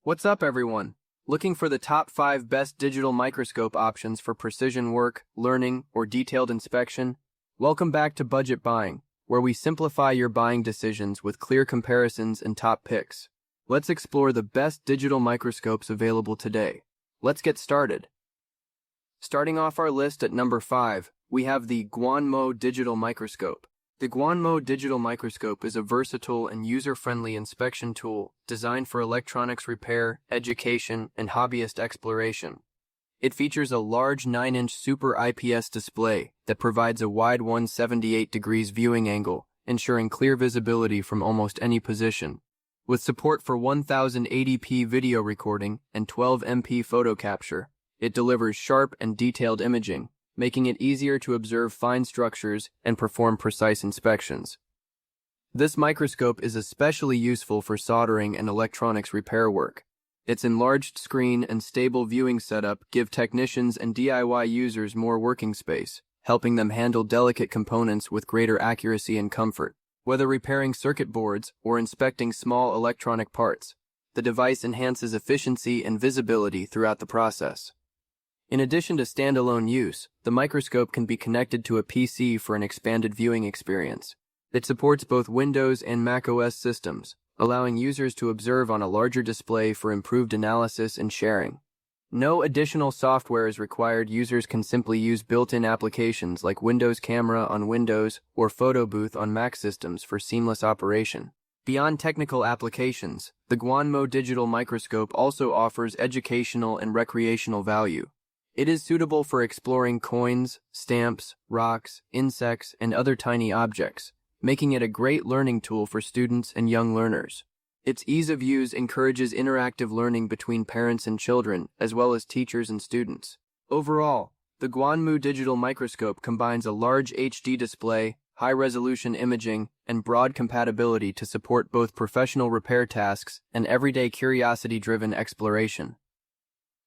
What's up, everyone? Looking for the top 5 best digital microscope options for precision work, learning, or detailed inspection? Welcome back to Budget Buying, where we simplify your buying decisions with clear comparisons and top picks. Let's explore the best digital microscopes available today. Let's get started. Starting off our list at number 5, we have the Guanmou Digital Microscope. The Guanmou Digital Microscope is a versatile and user-friendly inspection tool designed for electronics repair, education, and hobbyist exploration. It features a large 9-inch Super IPS display that provides a wide 178 degrees viewing angle, ensuring clear visibility from almost any position. With support for 1080p video recording and 12MP photo capture, it delivers sharp and detailed imaging, making it easier to observe fine structures and perform precise inspections. This microscope is especially useful for soldering and electronics repair work. Its enlarged screen and stable viewing setup give technicians and DIY users more working space, helping them handle delicate components with greater accuracy and comfort. Whether repairing circuit boards or inspecting small electronic parts, the device enhances efficiency and visibility throughout the process. In addition to standalone use, the microscope can be connected to a PC for an expanded viewing experience. It supports both Windows and macOS systems, allowing users to observe on a larger display for improved analysis and sharing. No additional software is required. Users can simply use built-in applications like Windows Camera on Windows or Photo Booth on Mac systems for seamless operation. Beyond technical applications, the Guanmou Digital Microscope also offers educational and recreational value. It is suitable for exploring coins, stamps, rocks, insects, and other tiny objects, making it a great learning tool for students and young learners. Its ease of use encourages interactive learning between parents and children, as well as teachers and students. Overall, the Guanmou Digital Microscope combines a large HD display, high-resolution imaging, and broad compatibility to support both professional repair tasks and everyday curiosity-driven exploration.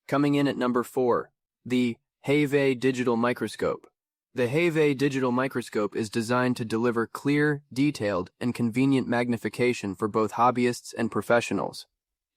Coming in at number 4, the Hayve Digital Microscope. The Hayve Digital Microscope is designed to deliver clear, detailed, and convenient magnification for both hobbyists and professionals.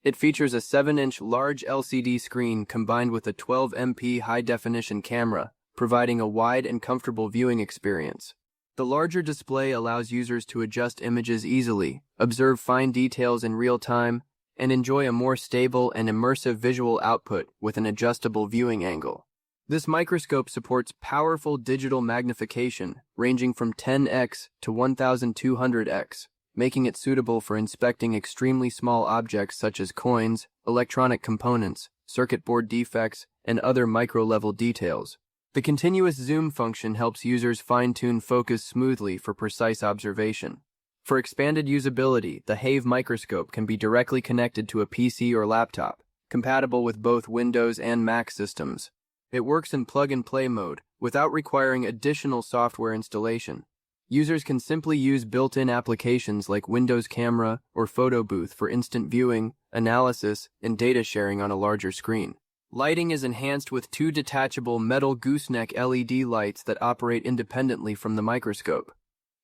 It features a 7-inch large LCD screen combined with a 12MP high-definition camera, providing a wide and comfortable viewing experience. The larger display allows users to adjust images easily, observe fine details in real time, and enjoy a more stable and immersive visual output with an adjustable viewing angle. This microscope supports powerful digital magnification ranging from 10x to 1200x, making it suitable for inspecting extremely small objects such as coins, electronic components, circuit board defects, and other micro-level details. The continuous zoom function helps users fine-tune focus smoothly for precise observation. For expanded usability, the Hayve microscope can be directly connected to a PC or laptop, compatible with both Windows and Mac systems. It works in plug-and-play mode, without requiring additional software installation. Users can simply use built-in applications like Windows Camera or Photo Booth for instant viewing, analysis, and data sharing on a larger screen. Lighting is enhanced with 2 detachable metal gooseneck LED lights that operate independently from the microscope.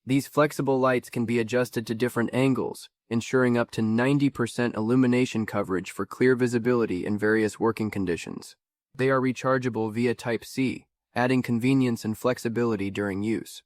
These flexible lights can be adjusted to different angles, ensuring up to 90% illumination coverage for clear visibility in various working conditions. They are rechargeable via Type-C, adding convenience and flexibility during use.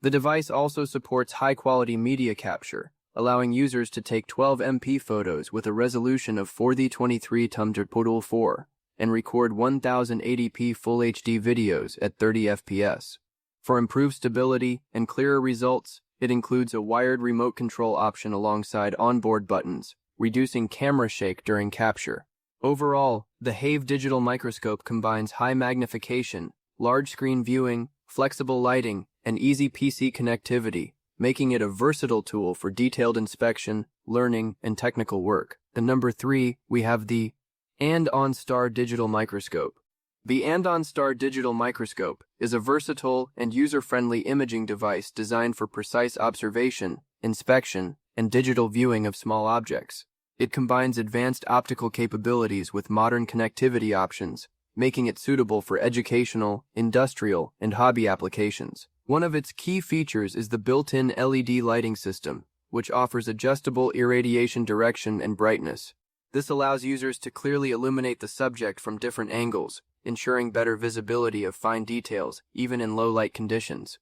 The device also supports high-quality media capture, allowing users to take 12MP photos with a resolution of 4:23:4 and record 1080p Full HD videos at 30 FPS. For improved stability and clearer results, it includes a wired remote control option alongside onboard buttons, reducing camera shake during capture. Overall, the Hayve Digital Microscope combines high magnification, large screen viewing, flexible lighting, and easy PC connectivity, making it a versatile tool for detailed inspection, learning, and technical work. At number 3, we have the Andonstar Digital Microscope. The Andonstar Digital Microscope is a versatile and user-friendly imaging device designed for precise observation, inspection, and digital viewing of small objects. It combines advanced optical capabilities with modern connectivity options, making it suitable for educational, industrial, and hobby applications. One of its key features is the built-in LED lighting system, which offers adjustable irradiation direction and brightness. This allows users to clearly illuminate the subject from different angles, ensuring better visibility of fine details, even in low-light conditions.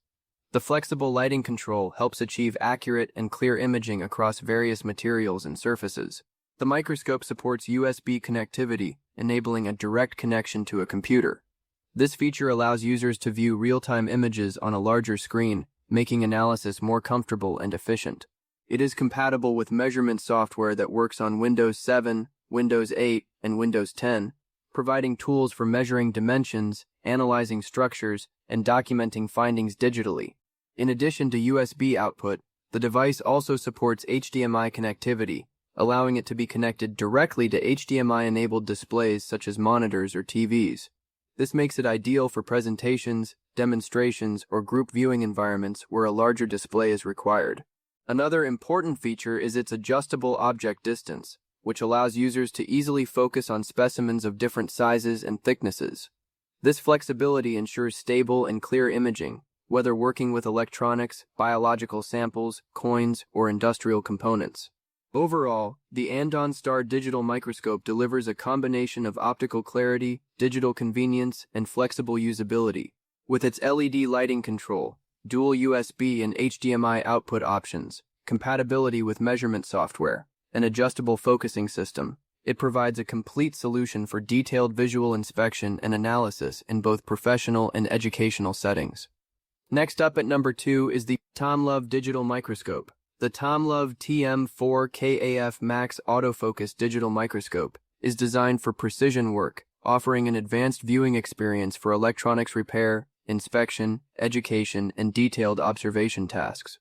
The flexible lighting control helps achieve accurate and clear imaging across various materials and surfaces. The microscope supports USB connectivity, enabling a direct connection to a computer. This feature allows users to view real-time images on a larger screen, making analysis more comfortable and efficient. It is compatible with measurement software that works on Windows 7, Windows 8, and Windows 10, providing tools for measuring dimensions, analyzing structures, and documenting findings digitally. In addition to USB output, the device also supports HDMI connectivity, allowing it to be connected directly to HDMI-enabled displays such as monitors or TVs. This makes it ideal for presentations, demonstrations, or group viewing environments where a larger display is required. Another important feature is its adjustable object distance, which allows users to easily focus on specimens of different sizes and thicknesses. This flexibility ensures stable and clear imaging, whether working with electronics, biological samples, coins, or industrial components. Overall, the Andonstar digital microscope delivers a combination of optical clarity, digital convenience, and flexible usability. With its LED lighting control, dual USB and HDMI output options, compatibility with measurement software, and adjustable focusing system, it provides a complete solution for detailed visual inspection and analysis in both professional and educational settings. Next up at number 2 is the Tomlov digital microscope. The Tomlov TM4KAF Max Autofocus digital microscope is designed for precision work, offering an advanced viewing experience for electronics repair, inspection, education, and detailed observation tasks.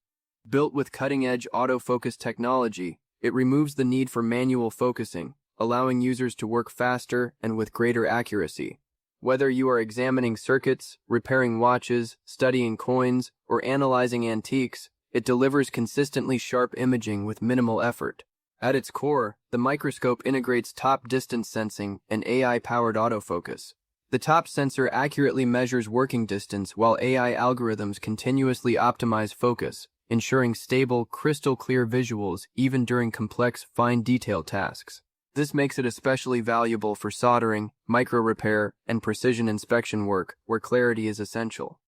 Built with cutting-edge autofocus technology, it removes the need for manual focusing, allowing users to work faster and with greater accuracy. Whether you are examining circuits, repairing watches, studying coins, or analyzing antiques, it delivers consistently sharp imaging with minimal effort. At its core, the microscope integrates top distance sensing and AI-powered autofocus. The top sensor accurately measures working distance while AI algorithms continuously optimize focus, ensuring stable, crystal-clear visuals even during complex, fine-detail tasks. This makes it especially valuable for soldering, micro-repair, and precision inspection work, where clarity is essential.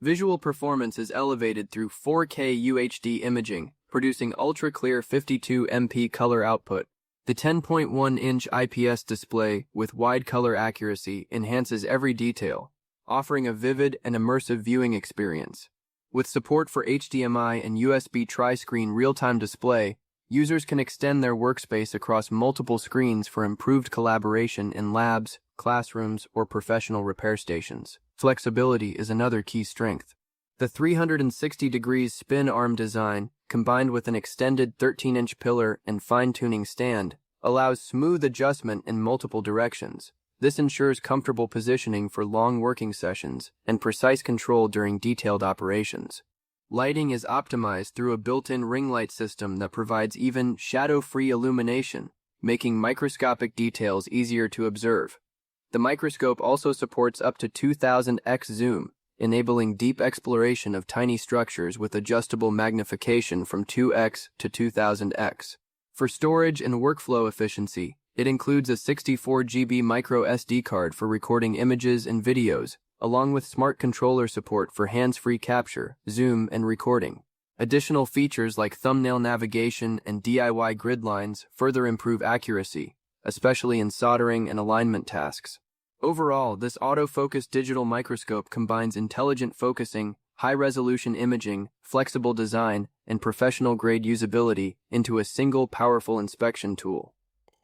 Visual performance is elevated through 4K UHD imaging, producing ultra-clear 52 MP color output. The 10.1-inch IPS display with wide color accuracy enhances every detail, offering a vivid and immersive viewing experience. With support for HDMI and USB tri-screen real-time display, users can extend their workspace across multiple screens for improved collaboration in labs, classrooms, or professional repair stations. Flexibility is another key strength. The 360-degree spin arm design, combined with an extended 13-inch pillar and fine-tuning stand, allows smooth adjustment in multiple directions. This ensures comfortable positioning for long working sessions and precise control during detailed operations. Lighting is optimized through a built-in ring light system that provides even shadow-free illumination, making microscopic details easier to observe. The microscope also supports up to 2000x zoom, enabling deep exploration of tiny structures with adjustable magnification from 2x to 2000x. For storage and workflow efficiency, it includes a 64 GB micro SD card for recording images and videos, along with smart controller support for hands-free capture, zoom, and recording. Additional features like thumbnail navigation and DIY grid lines further improve accuracy, especially in soldering and alignment tasks. Overall, this autofocus digital microscope combines intelligent focusing, high-resolution imaging, flexible design, and professional-grade usability into a single powerful inspection tool.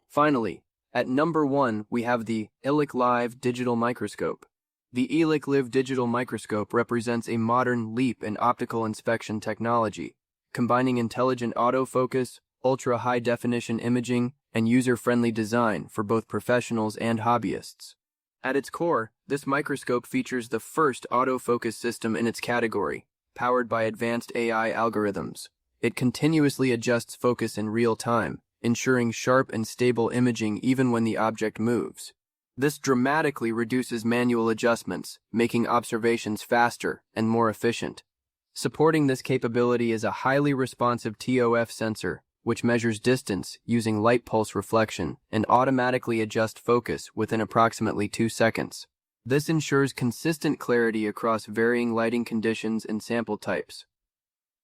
Finally, at number 1, we have the Elikliv digital microscope. The Elikliv digital microscope represents a modern leap in optical inspection technology, combining intelligent autofocus, ultra-high-definition imaging, and user-friendly design for both professionals and hobbyists. At its core, this microscope features the first autofocus system in its category, powered by advanced AI algorithms. It continuously adjusts focus in real time, ensuring sharp and stable imaging even when the object moves. This dramatically reduces manual adjustments, making observations faster and more efficient. Supporting this capability is a highly responsive TOF sensor, which measures distance using light pulse reflection and automatically adjusts focus within approximately 2 seconds. This ensures consistent clarity across varying lighting conditions and sample types.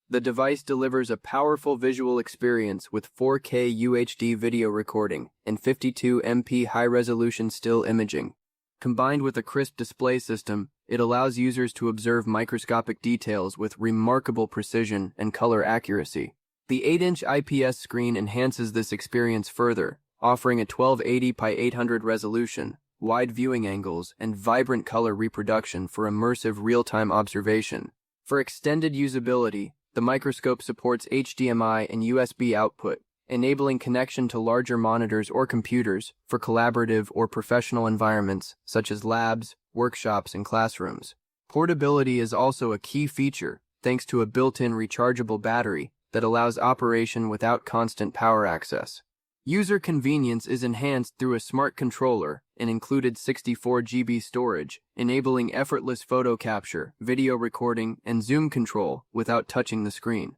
The device delivers a powerful visual experience with 4K UHD video recording and 52MP high-resolution still imaging. Combined with a crisp display system, it allows users to observe microscopic details with remarkable precision and color accuracy. The 8-inch IPS screen enhances this experience further, offering a 1280 by 800 resolution, wide viewing angles, and vibrant color reproduction for immersive real-time observation. For extended usability, the microscope supports HDMI and USB output, enabling connection to larger monitors or computers for collaborative or professional environments such as labs, workshops, and classrooms. Portability is also a key feature thanks to a built-in rechargeable battery that allows operation without constant power access. User convenience is enhanced through a smart controller and included 64 GB storage, enabling effortless photo capture, video recording, and zoom control without touching the screen.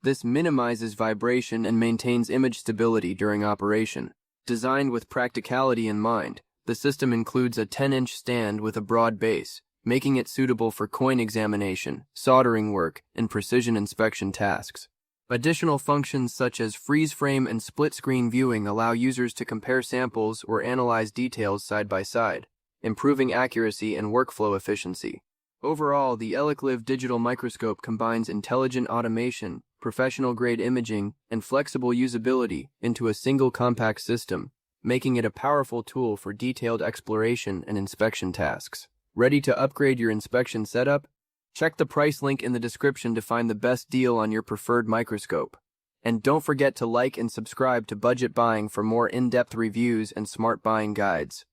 This minimizes vibration and maintains image stability during operation. Designed with practicality in mind, the system includes a 10-inch stand with a broad base, making it suitable for coin examination, soldering work, and precision inspection tasks. Additional functions such as freeze frame and split-screen viewing allow users to compare samples or analyze details side by side, improving accuracy and workflow efficiency. Overall, the Elikliv digital microscope combines intelligent automation, professional-grade imaging, and flexible usability into a single compact system, making it a powerful tool for detailed exploration and inspection tasks. Ready to upgrade your inspection setup? Check the price link in the description to find the best deal on your preferred microscope. And don't forget to like and subscribe to Budget Buying for more in-depth reviews and smart buying guides.